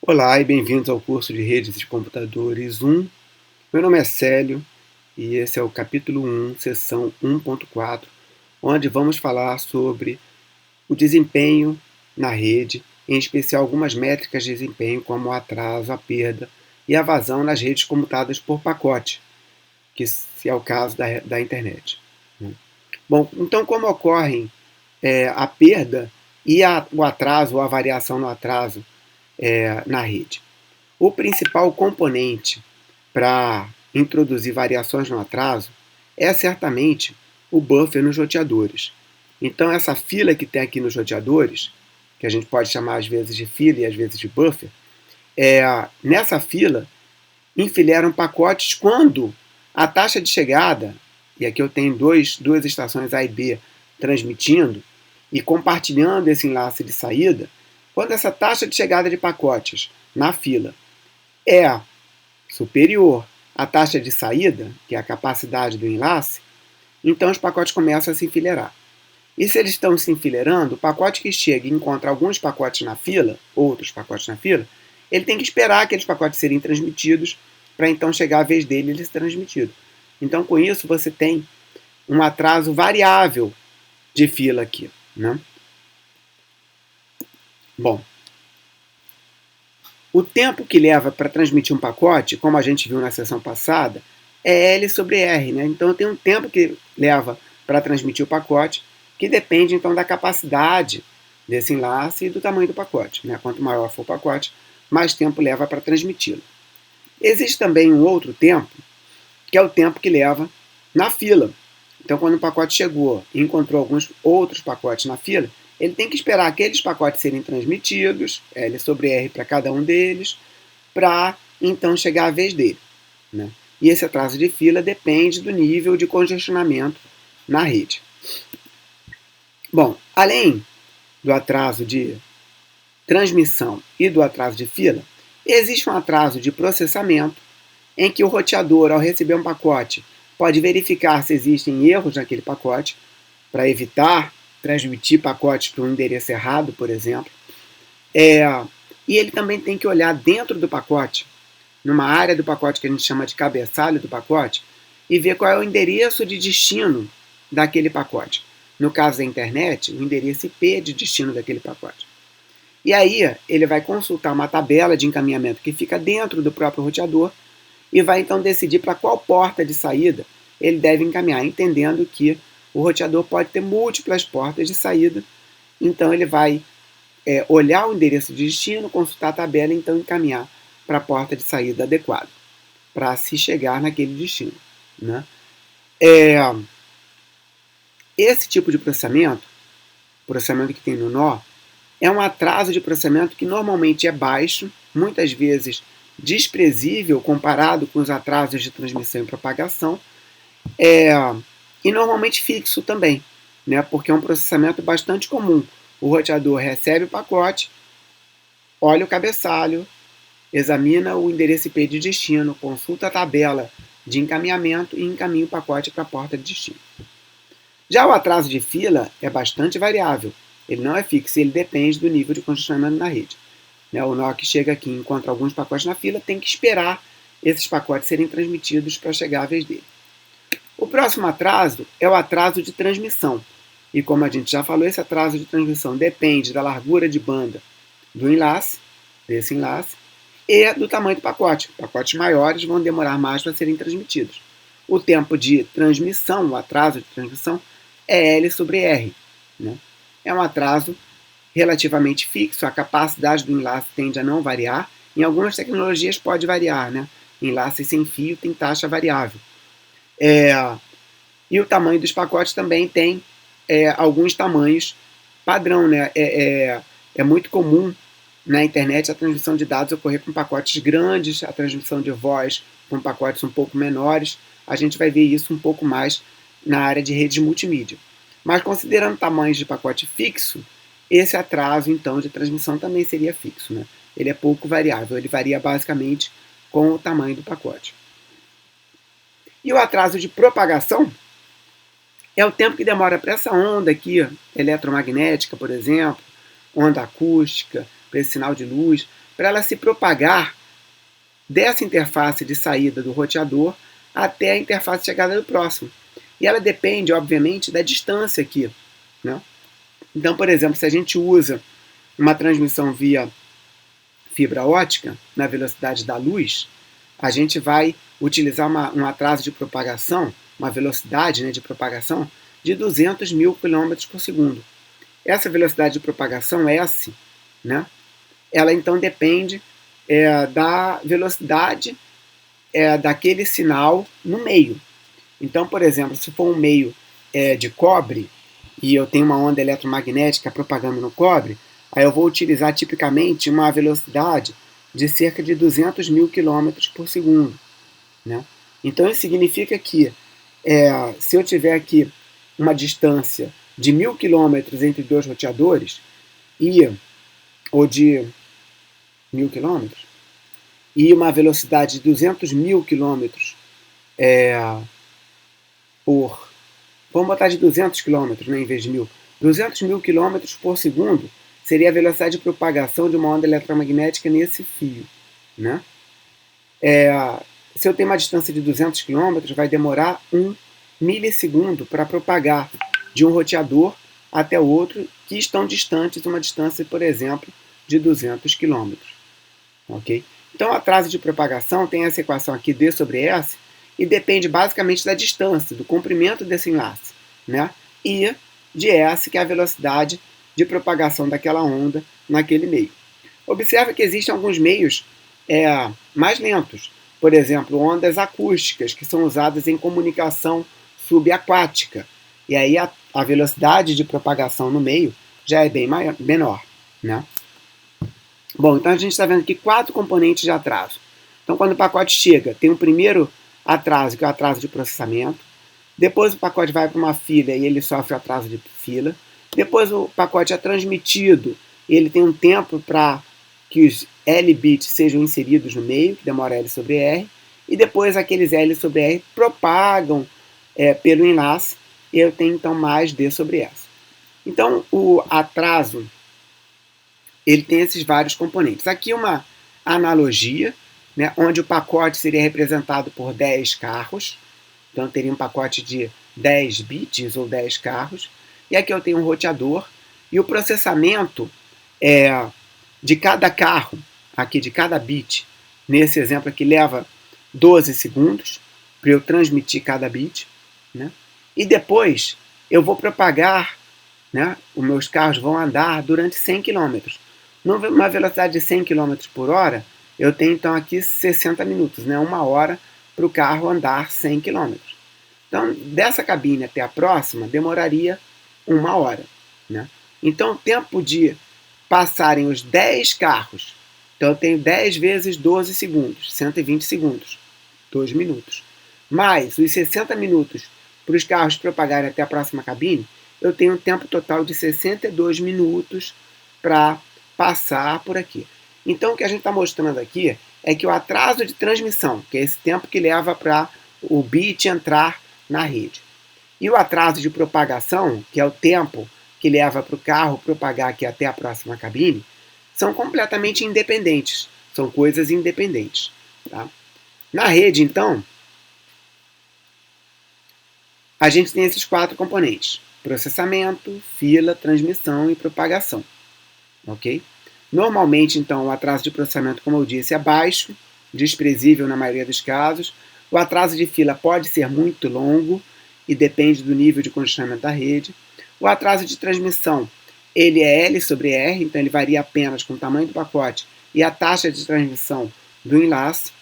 Olá e bem-vindos ao curso de Redes de Computadores 1. Meu nome é Célio e esse é o capítulo 1, seção 1.4, onde vamos falar sobre o desempenho na rede, em especial algumas métricas de desempenho como o atraso, a perda e a vazão nas redes comutadas por pacote, que é o caso da internet. Bom, então como ocorrem a perda e o atraso ou a variação no atraso na rede? O principal componente para introduzir variações no atraso é certamente o buffer nos roteadores. Então, essa fila que tem aqui nos roteadores, que a gente pode chamar às vezes de fila e às vezes de buffer, nessa fila enfileiram pacotes quando a taxa de chegada, e aqui eu tenho duas estações A e B transmitindo e compartilhando esse enlace de saída, quando essa taxa de chegada de pacotes na fila é superior à taxa de saída, que é a capacidade do enlace, então os pacotes começam a se enfileirar. E se eles estão se enfileirando, o pacote que chega e encontra alguns pacotes na fila, outros pacotes na fila, ele tem que esperar aqueles pacotes serem transmitidos para então chegar a vez dele ele ser transmitido. Então, com isso, você tem um atraso variável de fila aqui, né? Bom, o tempo que leva para transmitir um pacote, como a gente viu na sessão passada, é L sobre R, né? Então, tem um tempo que leva para transmitir o pacote, que depende, então, da capacidade desse enlace e do tamanho do pacote, né? Quanto maior for o pacote, mais tempo leva para transmiti-lo. Existe também um outro tempo, que é o tempo que leva na fila. Então, quando o pacote chegou e encontrou alguns outros pacotes na fila, ele tem que esperar aqueles pacotes serem transmitidos, L sobre R para cada um deles, para então chegar a vez dele, né? E esse atraso de fila depende do nível de congestionamento na rede. Bom, além do atraso de transmissão e do atraso de fila, existe um atraso de processamento em que o roteador, ao receber um pacote, pode verificar se existem erros naquele pacote para evitar transmitir pacotes para um endereço errado, por exemplo. E ele também tem que olhar dentro do pacote, numa área do pacote que a gente chama de cabeçalho do pacote, e ver qual é o endereço de destino daquele pacote. No caso da internet, o endereço IP de destino daquele pacote. E aí ele vai consultar uma tabela de encaminhamento que fica dentro do próprio roteador e vai então decidir para qual porta de saída ele deve encaminhar, entendendo que o roteador pode ter múltiplas portas de saída, então ele vai olhar o endereço de destino, consultar a tabela e então encaminhar para a porta de saída adequada, para se chegar naquele destino, né? Esse tipo de processamento que tem no nó, é um atraso de processamento que normalmente é baixo, muitas vezes desprezível comparado com os atrasos de transmissão e propagação, e normalmente fixo também, né, porque é um processamento bastante comum. O roteador recebe o pacote, olha o cabeçalho, examina o endereço IP de destino, consulta a tabela de encaminhamento e encaminha o pacote para a porta de destino. Já o atraso de fila é bastante variável. Ele não é fixo, ele depende do nível de congestionamento na rede. O nó que chega aqui e encontra alguns pacotes na fila tem que esperar esses pacotes serem transmitidos para chegar à vez dele. O próximo atraso é o atraso de transmissão. E como a gente já falou, esse atraso de transmissão depende da largura de banda do enlace, desse enlace, e do tamanho do pacote. Pacotes maiores vão demorar mais para serem transmitidos. O tempo de transmissão, o atraso de transmissão, é L sobre R, né? É um atraso relativamente fixo, a capacidade do enlace tende a não variar. Em algumas tecnologias pode variar, né? Enlace sem fio tem taxa variável. E o tamanho dos pacotes também tem alguns tamanhos padrão, né? É muito comum na internet a transmissão de dados ocorrer com pacotes grandes, a transmissão de voz com pacotes um pouco menores. A gente vai ver isso um pouco mais na área de redes multimídia. Mas considerando tamanhos de pacote fixo, esse atraso, então, de transmissão também seria fixo, né? Ele é pouco variável, ele varia basicamente com o tamanho do pacote. E o atraso de propagação é o tempo que demora para essa onda aqui, eletromagnética, por exemplo, onda acústica, para esse sinal de luz, para ela se propagar dessa interface de saída do roteador até a interface de chegada do próximo. E ela depende, obviamente, da distância aqui, né? Então, por exemplo, se a gente usa uma transmissão via fibra ótica, na velocidade da luz, a gente vai utilizar um atraso de propagação, uma velocidade, né, de propagação de 200 mil km por segundo. Essa velocidade de propagação, S, né, ela então depende da velocidade daquele sinal no meio. Então, por exemplo, se for um meio de cobre, e eu tenho uma onda eletromagnética propagando no cobre, aí eu vou utilizar tipicamente uma velocidade de cerca de 200 mil km por segundo, né? Então isso significa que se eu tiver aqui uma distância de 1000 km entre dois roteadores, ou de 1000 km, e uma velocidade de 200 mil km vamos botar de 200 km, né, em vez de 1000. 200 mil km por segundo seria a velocidade de propagação de uma onda eletromagnética nesse fio, né? Se eu tenho uma distância de 200 km, vai demorar 1 milissegundo para propagar de um roteador até o outro, que estão distantes uma distância, por exemplo, de 200 km. Okay? Então, o atraso de propagação tem essa equação aqui, D sobre S, e depende basicamente da distância, do comprimento desse enlace, né? E de S, que é a velocidade de propagação daquela onda naquele meio. Observe que existem alguns meios mais lentos, por exemplo, ondas acústicas, que são usadas em comunicação subaquática, e aí a velocidade de propagação no meio já é bem menor, né? Bom, então a gente está vendo aqui 4 componentes de atraso. Então, quando o pacote chega, tem o primeiro atraso, que é o atraso de processamento. Depois o pacote vai para uma fila e ele sofre o atraso de fila. Depois o pacote é transmitido e ele tem um tempo para que os L bits sejam inseridos no meio, que demora L sobre R. E depois aqueles L sobre R propagam pelo enlace e eu tenho então mais D sobre S. Então o atraso ele tem esses vários componentes. Aqui uma analogia, né, onde o pacote seria representado por 10 carros. Então, eu teria um pacote de 10 bits ou 10 carros. E aqui eu tenho um roteador. E o processamento de cada carro, aqui de cada bit, nesse exemplo aqui, leva 12 segundos para eu transmitir cada bit, né? E depois eu vou propagar, né, os meus carros vão andar durante 100 km. Numa velocidade de 100 km por hora, eu tenho então aqui 60 minutos, né, 1 hora para o carro andar 100 km. Então, dessa cabine até a próxima, demoraria 1 hora. Né? Então, o tempo de passarem os 10 carros, então eu tenho 10 vezes 12 segundos, 120 segundos, 2 minutos. Mais os 60 minutos para os carros propagarem até a próxima cabine, eu tenho um tempo total de 62 minutos para passar por aqui. Então, o que a gente está mostrando aqui é que o atraso de transmissão, que é esse tempo que leva para o bit entrar na rede, e o atraso de propagação, que é o tempo que leva para o carro propagar aqui até a próxima cabine, são completamente independentes. São coisas independentes. Tá? Na rede, então, a gente tem esses 4 componentes: processamento, fila, transmissão e propagação. Ok? Normalmente, então, o atraso de processamento, como eu disse, é baixo, desprezível na maioria dos casos. O atraso de fila pode ser muito longo e depende do nível de congestionamento da rede. O atraso de transmissão, ele é L sobre R, então ele varia apenas com o tamanho do pacote e a taxa de transmissão do enlace.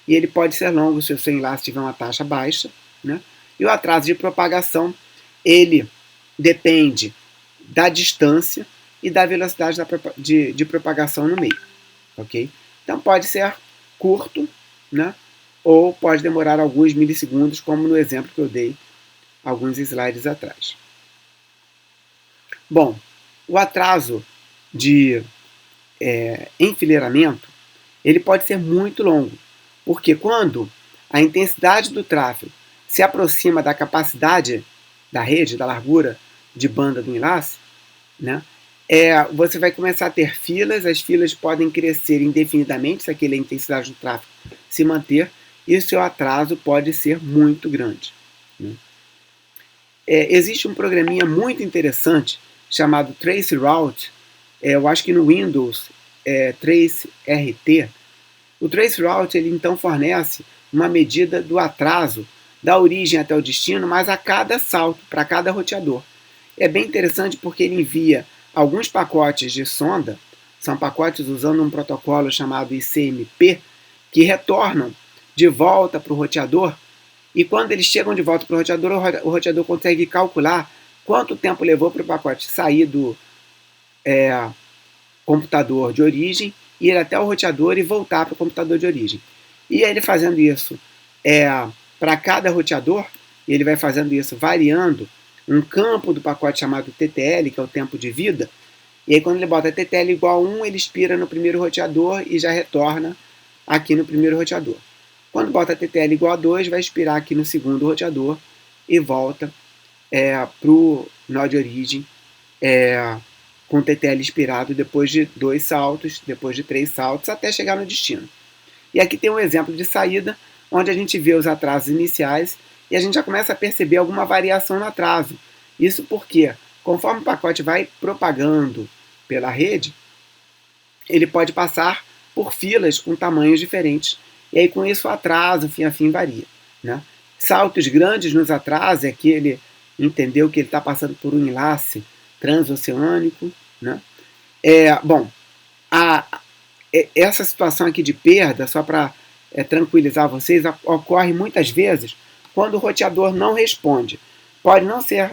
E ele pode ser longo se o seu enlace tiver uma taxa baixa. Né? E o atraso de propagação, ele depende da distância e da velocidade de propagação no meio. Okay? Então pode ser curto, né? Ou pode demorar alguns milissegundos, como no exemplo que eu dei alguns slides atrás. Bom, o atraso de enfileiramento ele pode ser muito longo, porque quando a intensidade do tráfego se aproxima da capacidade da rede, da largura de banda do enlace, né, você vai começar a ter filas, as filas podem crescer indefinidamente se aquela intensidade do tráfego se manter, e o seu atraso pode ser muito grande, né? Existe um programinha muito interessante chamado Traceroute, eu acho que no Windows TraceRT. O Traceroute ele então fornece uma medida do atraso da origem até o destino, mas a cada salto, para cada roteador. É bem interessante porque ele envia alguns pacotes de sonda, são pacotes usando um protocolo chamado ICMP, que retornam de volta para o roteador, e quando eles chegam de volta para o roteador consegue calcular quanto tempo levou para o pacote sair do computador de origem, ir até o roteador e voltar para o computador de origem. E ele fazendo isso para cada roteador, ele vai fazendo isso variando um campo do pacote chamado TTL, que é o tempo de vida, e aí quando ele bota TTL igual a 1, ele expira no primeiro roteador e já retorna aqui no primeiro roteador. Quando bota TTL igual a 2, vai expirar aqui no segundo roteador e volta para o nó de origem com TTL expirado depois de 2 saltos, depois de 3 saltos, até chegar no destino. E aqui tem um exemplo de saída, onde a gente vê os atrasos iniciais e a gente já começa a perceber alguma variação no atraso. Isso porque, conforme o pacote vai propagando pela rede, ele pode passar por filas com tamanhos diferentes. E aí, com isso, o atraso, fim a fim, varia, né? Saltos grandes nos atrasos é que ele entendeu que ele está passando por um enlace transoceânico, né? Bom, essa situação aqui de perda, só para tranquilizar vocês, ocorre muitas vezes quando o roteador não responde. Pode não ser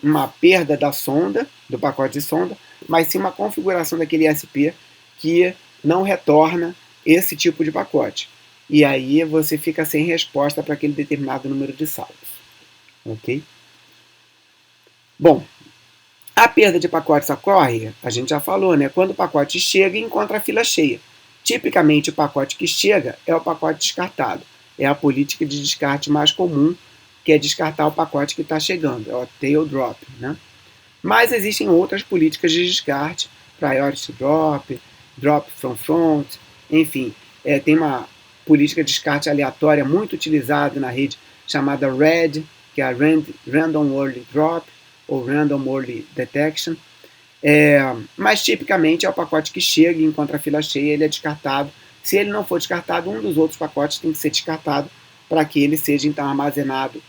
uma perda da sonda, do pacote de sonda, mas sim uma configuração daquele ISP que não retorna esse tipo de pacote. E aí você fica sem resposta para aquele determinado número de saltos. Ok? Bom, a perda de pacotes ocorre, a gente já falou, né? Quando o pacote chega e encontra a fila cheia. Tipicamente, o pacote que chega é o pacote descartado. É a política de descarte mais comum, que é descartar o pacote que está chegando. É o tail drop, né? Mas existem outras políticas de descarte, priority drop, drop from front, enfim. Tem uma política de descarte aleatória muito utilizada na rede chamada RED, que é a Random Early Drop, ou Random Early Detection. Mas tipicamente é o pacote que chega e encontra a fila cheia, ele é descartado. Se ele não for descartado, um dos outros pacotes tem que ser descartado para que ele seja então armazenado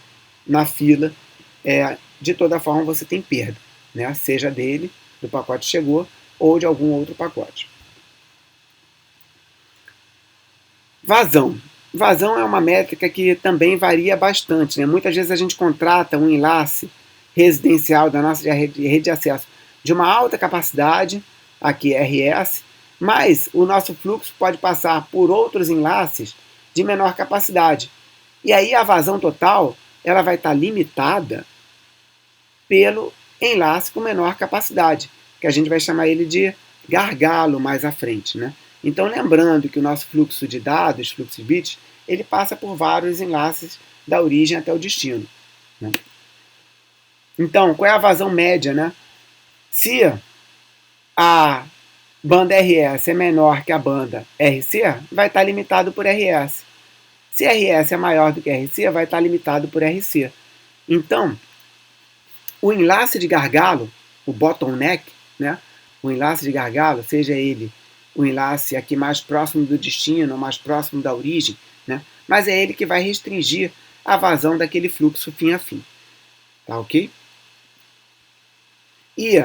na fila. De toda forma você tem perda, né? Seja dele, do pacote que chegou, ou de algum outro pacote. Vazão. Vazão é uma métrica que também varia bastante, né? Muitas vezes a gente contrata um enlace residencial da nossa rede de acesso de uma alta capacidade, aqui RS, mas o nosso fluxo pode passar por outros enlaces de menor capacidade. E aí a vazão total ela vai estar limitada pelo enlace com menor capacidade, que a gente vai chamar ele de gargalo mais à frente, né? Então, lembrando que o nosso fluxo de dados, fluxo de bits, ele passa por vários enlaces da origem até o destino, né? Então, qual é a vazão média, né? Se a banda RS é menor que a banda RC, vai estar limitado por RS. Se RS é maior do que RC, vai estar limitado por RC. Então, o enlace de gargalo, o bottleneck, né? O enlace de gargalo, seja ele o enlace aqui mais próximo do destino, mais próximo da origem, né? Mas é ele que vai restringir a vazão daquele fluxo fim a fim. Tá ok? E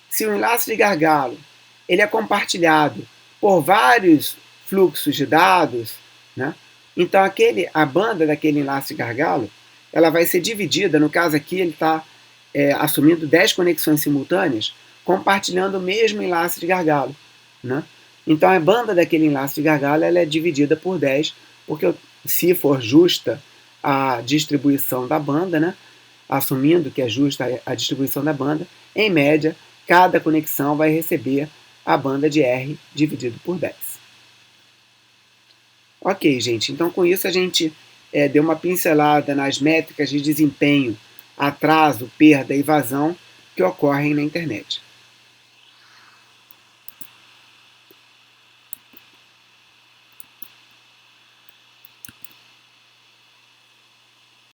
se o enlace de gargalo ele é compartilhado por vários fluxos de dados, né? Então a banda daquele enlace de gargalo ela vai ser dividida, no caso aqui ele está assumindo 10 conexões simultâneas, compartilhando o mesmo enlace de gargalo, né? Então a banda daquele enlace de gargalo ela é dividida por 10, porque se for justa a distribuição da banda, né? Assumindo que é justa a distribuição da banda, em média, cada conexão vai receber a banda de R dividido por 10. Ok, gente, então com isso a gente deu uma pincelada nas métricas de desempenho, atraso, perda e vazão que ocorrem na internet.